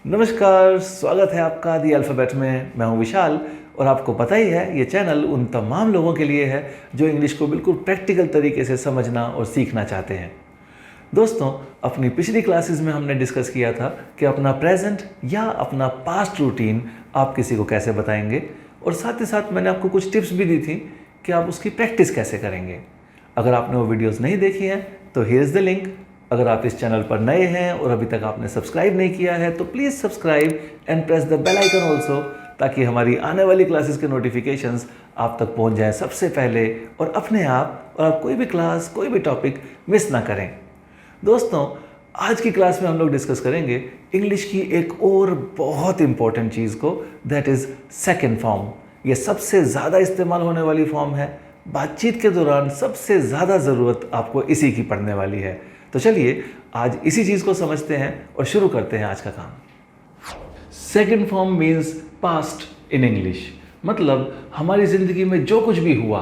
नमस्कार, स्वागत है आपका दी अल्फ़ाबेट में। मैं हूं विशाल और आपको पता ही है ये चैनल उन तमाम लोगों के लिए है जो इंग्लिश को बिल्कुल प्रैक्टिकल तरीके से समझना और सीखना चाहते हैं। दोस्तों, अपनी पिछली क्लासेस में हमने डिस्कस किया था कि अपना प्रेजेंट या अपना पास्ट रूटीन आप किसी को कैसे बताएंगे, और साथ ही साथ मैंने आपको कुछ टिप्स भी दी थी कि आप उसकी प्रैक्टिस कैसे करेंगे। अगर आपने वो वीडियोज़ नहीं देखी हैं तो हियर इज़ द लिंक। अगर आप इस चैनल पर नए हैं और अभी तक आपने सब्सक्राइब नहीं किया है तो please subscribe and press the bell icon also, ताकि हमारी आने वाली क्लासेस के नोटिफिकेशंस आप तक पहुंच जाएं सबसे पहले और अपने आप, और आप कोई भी क्लास कोई भी टॉपिक मिस ना करें। दोस्तों, आज की क्लास में हम लोग डिस्कस करेंगे इंग्लिश की एक और बहुत इंपॉर्टेंट चीज़ को, दैट इज़ सेकेंड फॉर्म। ये सबसे ज़्यादा इस्तेमाल होने वाली फॉर्म है। बातचीत के दौरान सबसे ज़्यादा ज़रूरत आपको इसी की पड़ने वाली है। तो चलिए आज इसी चीज़ को समझते हैं और शुरू करते हैं आज का काम। Second form means past in English. मतलब हमारी ज़िंदगी में जो कुछ भी हुआ,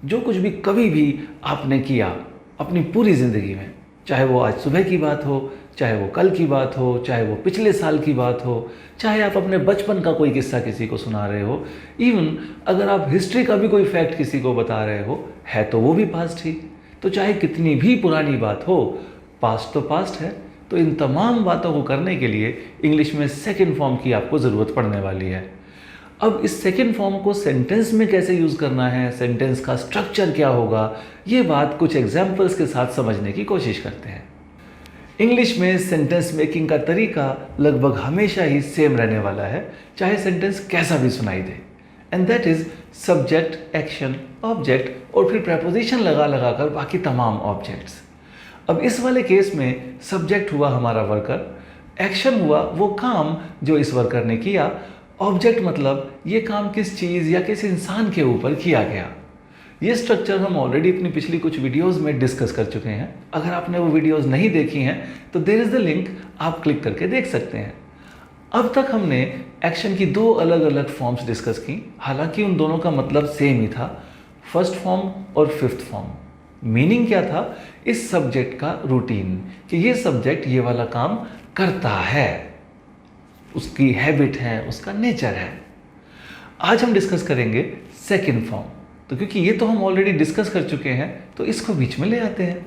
जो कुछ भी कभी भी आपने किया अपनी पूरी ज़िंदगी में, चाहे वो आज सुबह की बात हो, चाहे वो कल की बात हो, चाहे वो पिछले साल की बात हो, चाहे आप अपने बचपन का कोई किस्सा किसी को सुना रहे हो, इवन अगर आप हिस्ट्री का भी कोई फैक्ट किसी को बता रहे हो, है तो वो भी पास्ट ही। तो चाहे कितनी भी पुरानी बात हो, पास्ट तो पास्ट है। तो इन तमाम बातों को करने के लिए इंग्लिश में सेकेंड फॉर्म की आपको ज़रूरत पड़ने वाली है। अब इस सेकेंड फॉर्म को सेंटेंस में कैसे यूज़ करना है, सेंटेंस का स्ट्रक्चर क्या होगा, ये बात कुछ एग्जाम्पल्स के साथ समझने की कोशिश करते हैं। इंग्लिश में सेंटेंस मेकिंग का तरीका लगभग हमेशा ही सेम रहने वाला है, चाहे सेंटेंस कैसा भी सुनाई दे। And that is subject, action, object और फिर प्रेपोजिशन लगा लगा कर बाकी तमाम ऑब्जेक्ट्स। अब इस वाले केस में सब्जेक्ट हुआ हमारा वर्कर, एक्शन हुआ वो काम जो इस वर्कर ने किया, ऑब्जेक्ट मतलब ये काम किस चीज़ या किस इंसान के ऊपर किया गया। ये स्ट्रक्चर हम ऑलरेडी अपनी पिछली कुछ वीडियोस में डिस्कस कर चुके हैं। अगर आपने वो वीडियोस नहीं देखी हैं तो देयर इज़ द लिंक, आप क्लिक करके देख सकते हैं। अब तक हमने एक्शन की दो अलग अलग फॉर्म्स डिस्कस की, हालांकि उन दोनों का मतलब सेम ही था, फर्स्ट फॉर्म और फिफ्थ फॉर्म। मीनिंग क्या था इस सब्जेक्ट का, रूटीन, कि ये सब्जेक्ट ये वाला काम करता है, उसकी हैबिट है, उसका नेचर है। आज हम डिस्कस करेंगे सेकेंड फॉर्म। तो क्योंकि ये तो हम ऑलरेडी डिस्कस कर चुके हैं तो इसको बीच में ले आते हैं।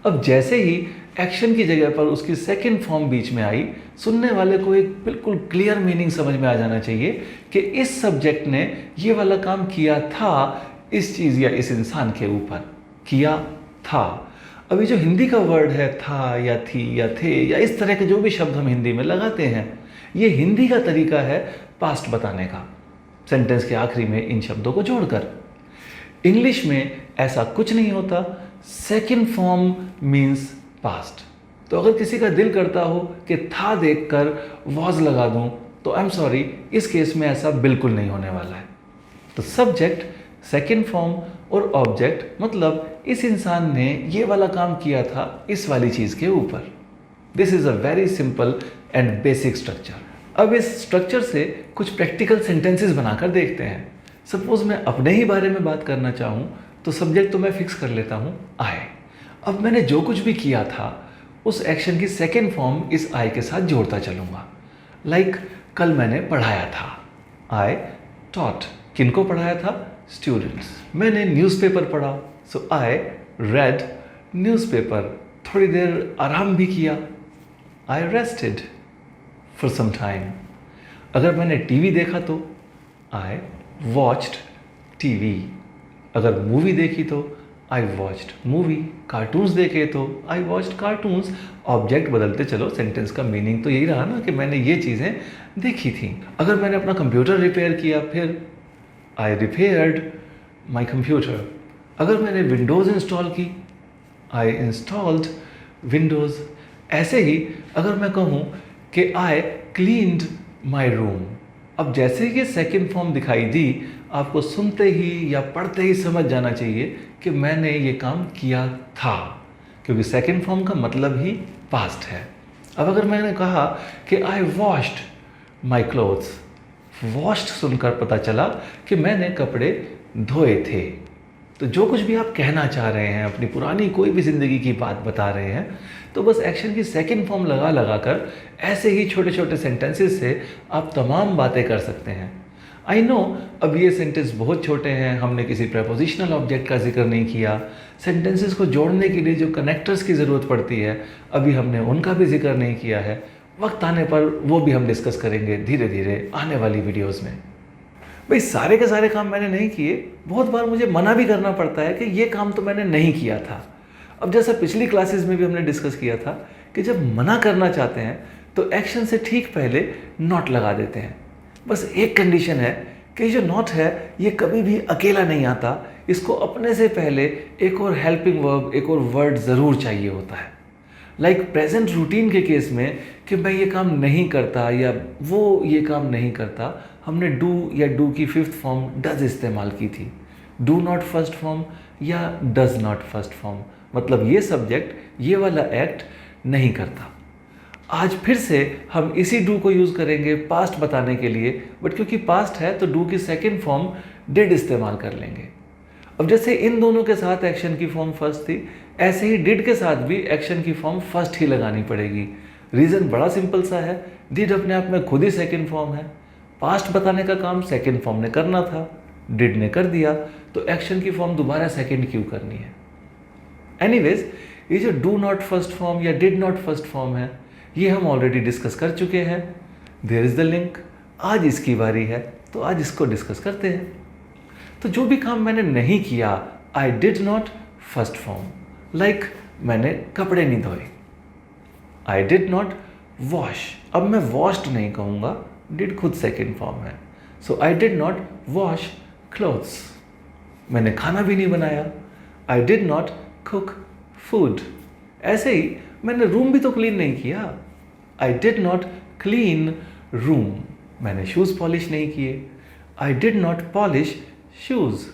अब जैसे ही एक्शन की जगह पर उसकी सेकेंड फॉर्म बीच में आई, सुनने वाले को एक बिल्कुल क्लियर मीनिंग समझ में आ जाना चाहिए कि इस सब्जेक्ट ने ये वाला काम किया था इस चीज़ या इस इंसान के ऊपर, किया था। अभी जो हिंदी का वर्ड है था या थी या थे या इस तरह के जो भी शब्द हम हिंदी में लगाते हैं, ये हिंदी का तरीका है पास्ट बताने का, सेंटेंस के आखिरी में इन शब्दों को जोड़कर। इंग्लिश में ऐसा कुछ नहीं होता। Second form means past. तो अगर किसी का दिल करता हो कि था देखकर वॉज लगा दूं, तो आई एम सॉरी, इस केस में ऐसा बिल्कुल नहीं होने वाला है। तो सब्जेक्ट, सेकेंड फॉर्म और ऑब्जेक्ट मतलब इस इंसान ने ये वाला काम किया था इस वाली चीज़ के ऊपर। This is a very simple and basic structure. अब इस स्ट्रक्चर से कुछ प्रैक्टिकल सेंटेंसेस बनाकर देखते हैं। सपोज मैं अपने ही बारे में बात करना चाहूँ तो सब्जेक्ट तो मैं फिक्स कर लेता हूँ आई। अब मैंने जो कुछ भी किया था उस एक्शन की सेकेंड फॉर्म इस आई के साथ जोड़ता चलूँगा। लाइक कल मैंने पढ़ाया था, आई टॉट। किनको पढ़ाया था? स्टूडेंट्स। मैंने न्यूज़पेपर पढ़ा, सो आई रेड न्यूज़पेपर। थोड़ी देर आराम भी किया, आई रेस्टेड फॉर सम टाइम। अगर मैंने टीवी देखा तो आई वॉच्ड टीवी। अगर मूवी देखी तो आई वॉच्ड मूवी। कार्टून्स देखे तो आई वॉच्ड कार्टून्स। ऑब्जेक्ट बदलते चलो, सेंटेंस का मीनिंग तो यही रहा ना कि मैंने ये चीज़ें देखी थी। अगर मैंने अपना कंप्यूटर रिपेयर किया, फिर आई रिपेयर्ड माई कंप्यूटर। अगर मैंने विंडोज़ इंस्टॉल की, आई इंस्टॉल्ड विंडोज़। ऐसे ही अगर मैं कहूँ कि आई क्लीन्ड माई रूम, अब जैसे ही ये सेकेंड फॉर्म दिखाई दी, आपको सुनते ही या पढ़ते ही समझ जाना चाहिए कि मैंने ये काम किया था, क्योंकि सेकेंड फॉर्म का मतलब ही पास्ट है। अब अगर मैंने कहा कि आई वॉश्ड माई क्लोथ्स, वॉश्ड सुनकर पता चला कि मैंने कपड़े धोए थे। तो जो कुछ भी आप कहना चाह रहे हैं, अपनी पुरानी कोई भी ज़िंदगी की बात बता रहे हैं, तो बस एक्शन की सेकंड फॉर्म लगा लगा कर ऐसे ही छोटे छोटे सेंटेंसेस से आप तमाम बातें कर सकते हैं। आई नो अब ये सेंटेंस बहुत छोटे हैं, हमने किसी प्रेपोजिशनल ऑब्जेक्ट का जिक्र नहीं किया, सेंटेंसेस को जोड़ने के लिए जो कनेक्टर्स की ज़रूरत पड़ती है अभी हमने उनका भी जिक्र नहीं किया है। वक्त आने पर वो भी हम डिस्कस करेंगे धीरे धीरे आने वाली वीडियोज़ में। भाई सारे के सारे काम मैंने नहीं किए, बहुत बार मुझे मना भी करना पड़ता है कि ये काम तो मैंने नहीं किया था। अब जैसा पिछली क्लासेस में भी हमने डिस्कस किया था कि जब मना करना चाहते हैं तो एक्शन से ठीक पहले नॉट लगा देते हैं। बस एक कंडीशन है कि जो नॉट है ये कभी भी अकेला नहीं आता, इसको अपने से पहले एक और हेल्पिंग वर्ब, एक और वर्ड ज़रूर चाहिए होता है। लाइक प्रेजेंट रूटीन के केस में कि मैं ये काम नहीं करता या वो ये काम नहीं करता, हमने डू या डू की फिफ्थ फॉर्म डज इस्तेमाल की थी। डू नॉट फर्स्ट फॉर्म या डज नॉट फर्स्ट फॉर्म, मतलब ये सब्जेक्ट ये वाला एक्ट नहीं करता। आज फिर से हम इसी डू को यूज़ करेंगे पास्ट बताने के लिए, बट क्योंकि पास्ट है तो डू की सेकेंड फॉर्म डिड इस्तेमाल कर लेंगे। अब जैसे इन दोनों के साथ एक्शन की फॉर्म फर्स्ट थी, ऐसे ही डिड के साथ भी एक्शन की फॉर्म फर्स्ट ही लगानी पड़ेगी। रीज़न बड़ा सिंपल सा है, डिड अपने आप में खुद ही सेकेंड फॉर्म है। पास्ट बताने का काम सेकेंड फॉर्म ने करना था, डिड ने कर दिया, तो एक्शन की फॉर्म दोबारा सेकेंड क्यों करनी है। एनीवेज, ये जो डू नॉट फर्स्ट फॉर्म या डिड नॉट फर्स्ट फॉर्म है ये हम ऑलरेडी डिस्कस कर चुके हैं। There is the link. आज इसकी बारी है तो आज इसको डिस्कस करते हैं। तो जो भी काम मैंने नहीं किया, I did not first form, like मैंने कपड़े नहीं धोए। आई डिड नॉट वॉश, अब मैं वॉश्ड नहीं कहूँगा, डिड खुद सेकेंड फॉर्म है, so I did not wash clothes. मैंने खाना भी नहीं बनाया, I did not cook food. ऐसे ही मैंने रूम भी तो क्लीन नहीं किया, I did not clean room. मैंने शूज़ पॉलिश नहीं किए, I did not polish shoes.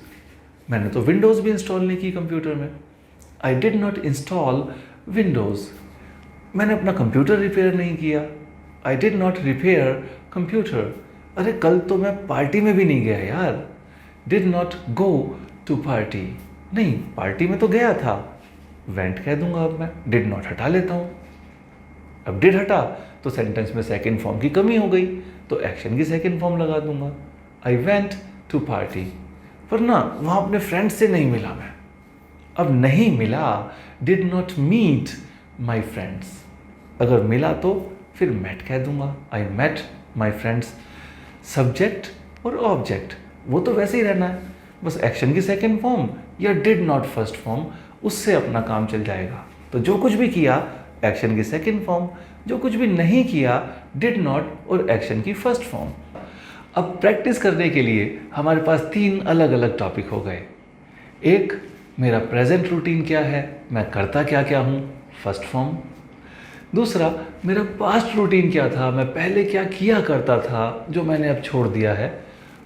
मैंने तो विंडोज़ भी इंस्टॉल नहीं की कंप्यूटर में, I did not install Windows. मैंने अपना कंप्यूटर रिपेयर नहीं किया, I did not repair computer. अरे कल तो मैं पार्टी में भी नहीं गया यार, did not go to party. नहीं, पार्टी में तो गया था, वेंट कह दूंगा अब मैं, डिड नॉट हटा लेता हूँ। अब डिड हटा तो सेंटेंस में सेकेंड फॉर्म की कमी हो गई, तो एक्शन की सेकेंड फॉर्म लगा दूंगा, आई वेंट टू पार्टी। पर ना वहाँ अपने फ्रेंड्स से नहीं मिला मैं, अब नहीं मिला, did not meet my friends. अगर मिला तो फिर मेट कह दूंगा, I met my friends. Subject और ऑब्जेक्ट वो तो वैसे ही रहना है, बस एक्शन की सेकेंड फॉर्म या डिड नॉट फर्स्ट फॉर्म, उससे अपना काम चल जाएगा। तो जो कुछ भी किया एक्शन की सेकेंड फॉर्म, जो कुछ भी नहीं किया डिड नॉट और एक्शन की फर्स्ट फॉर्म। अब प्रैक्टिस करने के लिए हमारे पास 3 अलग अलग टॉपिक हो गए। एक, मेरा प्रेजेंट रूटीन क्या है, मैं करता क्या क्या हूँ, फर्स्ट फॉर्म। दूसरा, मेरा पास्ट रूटीन क्या था, मैं पहले क्या किया करता था जो मैंने अब छोड़ दिया है,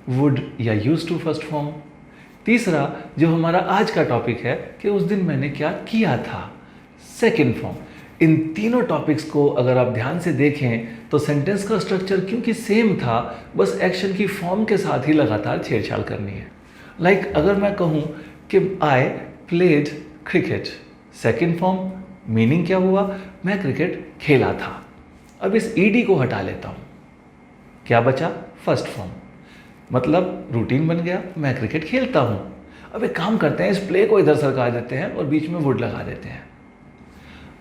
वुड या यूज टू फर्स्ट फॉर्म। तीसरा, जो हमारा आज का टॉपिक है कि उस दिन मैंने क्या किया था, सेकेंड फॉर्म। इन तीनों टॉपिक्स को अगर आप ध्यान से देखें तो सेंटेंस का स्ट्रक्चर क्योंकि सेम था, बस एक्शन की फॉर्म के साथ ही लगातार छेड़छाड़ करनी है। लाइक अगर मैं कहूँ कि I played cricket, second form, meaning क्या हुआ, मैं क्रिकेट खेला था। अब इस ईडी को हटा लेता हूँ, क्या बचा, फर्स्ट फॉर्म, मतलब रूटीन बन गया, मैं क्रिकेट खेलता हूँ। अब एक काम करते हैं, इस प्ले को इधर सरका देते हैं और बीच में वुड लगा देते हैं।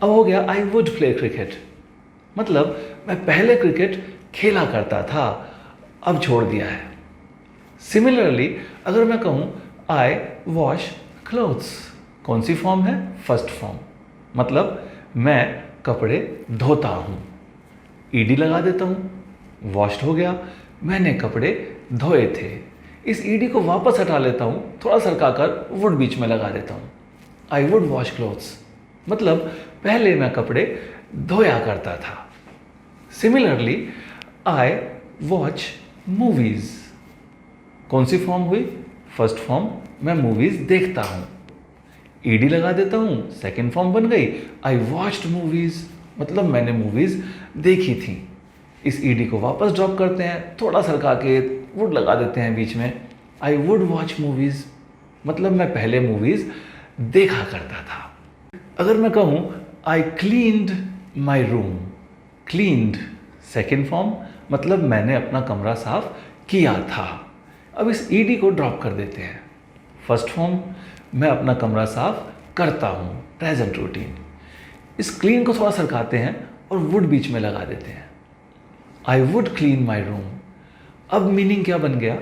अब हो गया आई वुड प्ले क्रिकेट, मतलब मैं पहले क्रिकेट खेला करता था, अब छोड़ दिया है। सिमिलरली अगर मैं कहूँ आई वॉश क्लोथ्स, कौन सी फॉर्म है, फर्स्ट फॉर्म, मतलब मैं कपड़े धोता हूँ, ईडी लगा देता हूँ, वॉश्ड हो गया, मैंने कपड़े धोए थे। इस ईडी को वापस हटा लेता हूँ, थोड़ा सरका कर वुड बीच में लगा देता हूँ, आई वुड वॉश क्लोथ्स, मतलब पहले मैं कपड़े धोया करता था। सिमिलरली आई वॉच मूवीज़, कौन सी फॉर्म हुई, फर्स्ट फॉर्म, मैं मूवीज़ देखता हूँ, ईडी लगा देता हूँ, सेकेंड फॉर्म बन गई, आई वॉच्ड मूवीज़, मतलब मैंने मूवीज़ देखी थी। इस ईडी को वापस ड्रॉप करते हैं, थोड़ा सरका के वुड लगा देते हैं बीच में, आई वुड वॉच मूवीज़। मतलब मैं पहले मूवीज़ देखा करता था। अगर मैं कहूँ I cleaned my room, cleaned second form, मतलब मैंने अपना कमरा साफ किया था। अब इस ईडी को ड्रॉप कर देते हैं। फर्स्ट फॉर्म, मैं अपना कमरा साफ करता हूँ, प्रेजेंट रूटीन। इस क्लीन को थोड़ा सरकाते हैं और वुड बीच में लगा देते हैं। I would clean my room. अब मीनिंग क्या बन गया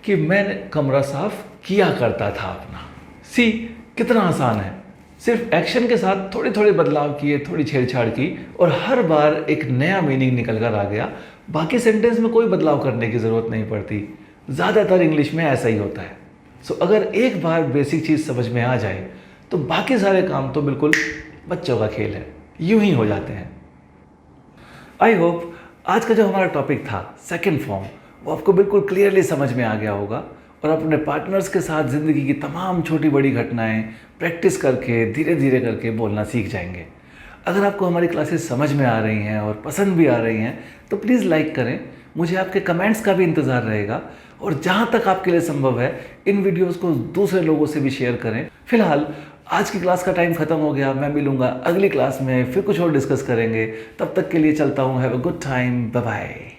कि मैंने कमरा साफ किया करता था अपना। सी कितना आसान है, सिर्फ एक्शन के साथ थोड़े थोड़े बदलाव किए, थोड़ी छेड़छाड़ की और हर बार एक नया मीनिंग निकल कर आ गया। बाकी सेंटेंस में कोई बदलाव करने की ज़रूरत नहीं पड़ती। ज़्यादातर इंग्लिश में ऐसा ही होता है। सो अगर एक बार बेसिक चीज़ समझ में आ जाए तो बाकी सारे काम तो बिल्कुल बच्चों का खेल है, यूं ही हो जाते हैं। आई होप आज का जो हमारा टॉपिक था सेकेंड फॉर्म, वो आपको बिल्कुल क्लियरली समझ में आ गया होगा और अपने पार्टनर्स के साथ ज़िंदगी की तमाम छोटी बड़ी घटनाएं प्रैक्टिस करके धीरे धीरे करके बोलना सीख जाएंगे। अगर आपको हमारी क्लासेस समझ में आ रही हैं और पसंद भी आ रही हैं तो प्लीज़ लाइक करें। मुझे आपके कमेंट्स का भी इंतज़ार रहेगा और जहाँ तक आपके लिए संभव है इन वीडियोस को दूसरे लोगों से भी शेयर करें। फिलहाल आज की क्लास का टाइम ख़त्म हो गया। मैं मिलूँगा अगली क्लास में, फिर कुछ और डिस्कस करेंगे। तब तक के लिए चलता हूँ। Have a good time, bye bye.